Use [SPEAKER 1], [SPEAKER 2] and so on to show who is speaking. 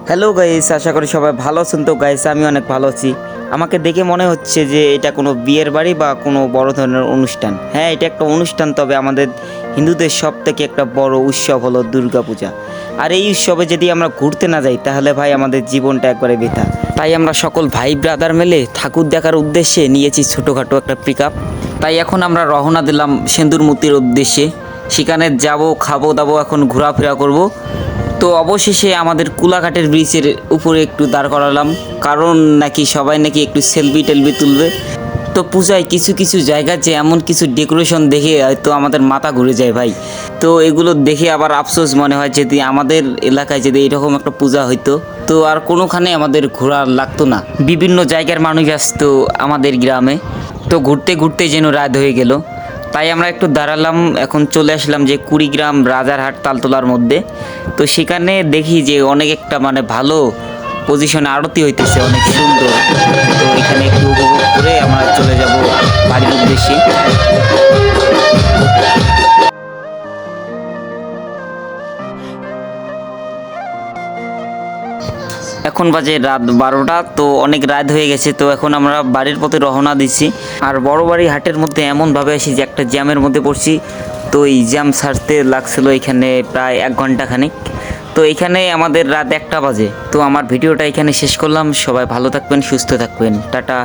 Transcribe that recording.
[SPEAKER 1] Hello guys, আশা করি সবাই ভালো আছেন। তো গাইস, আমি অনেক ভালো আছি। আমাকে দেখে মনে হচ্ছে যে এটা কোনো বিয়ের বাড়ি বা কোনো বড় ধরনের অনুষ্ঠান। হ্যাঁ, এটা একটা অনুষ্ঠান, তবে আমাদের হিন্দুদের সব থেকে একটা বড় উৎসব হলো দুর্গাপূজা। আর এই উৎসবে যদি আমরা ঘুরতে না যাই তাহলে ভাই আমাদের জীবনটা একবারে বৃথা। তাই আমরা সকল ভাই ব্রাদার মিলে ঠাকুর দেখার উদ্দেশ্যে নিয়েছি ছোটোখাটো একটা পিক আপ। তাই এখন আমরা রওনা দিলাম সিন্দুর মূর্তির উদ্দেশ্যে। সেখানে যাব, খাবো দাবো, এখন ঘোরাফেরা করব। তো অবশেষে আমাদের কুলাঘাটের ব্রিজের উপরে একটু দাঁড় করালাম, কারণ নাকি সবাই নাকি একটু সেলফি টেলফি তুলবে। তো পূজায় কিছু কিছু জায়গা যে এমন কিছু ডেকোরেশন দেখে হয়তো আমাদের মাথা ঘুরে যায় ভাই। তো এগুলো দেখে আবার আফসোস মনে হয়, যদি আমাদের এলাকায় যদি এরকম একটা পূজা হইতো তো আর কোনোখানে আমাদের ঘোরা লাগতো না। বিভিন্ন জায়গার মানুষ আসতো আমাদের গ্রামে। তো ঘুরতে ঘুরতে যেন রাত হয়ে গেল, তাই আমরা একটু দাঁড়ালাম। এখন চলে আসলাম যে কুড়িগ্রাম রাজারহাট তালতলার মধ্যে। তো সেখানে দেখি যে অনেক একটা ভালো পজিশনে আরতি হইতেছে, অনেক সুন্দর। তো এখানে একটু উপভোগ করে আমরা চলে যাব বাড়ির উদ্দেশ্যে। এখন বাজে রাত 12টা, তো অনেক রাত হয়ে গেছে। তো এখন আমরা বাড়ির পথে রওনা দিচ্ছি। আর বড় বাড়ি হাটের মধ্যে এমনভাবে আসি যে একটা জ্যামের মধ্যে পড়ছি। তো এই জ্যাম ছাড়তে লাগছিল এখানে প্রায় 1 ঘন্টা খানিক। তো এখানে আমাদের রাত 1টা বাজে। তো আমার ভিডিওটা এখানে শেষ করলাম। সবাই ভালো থাকবেন, সুস্থ থাকবেন, টাটা।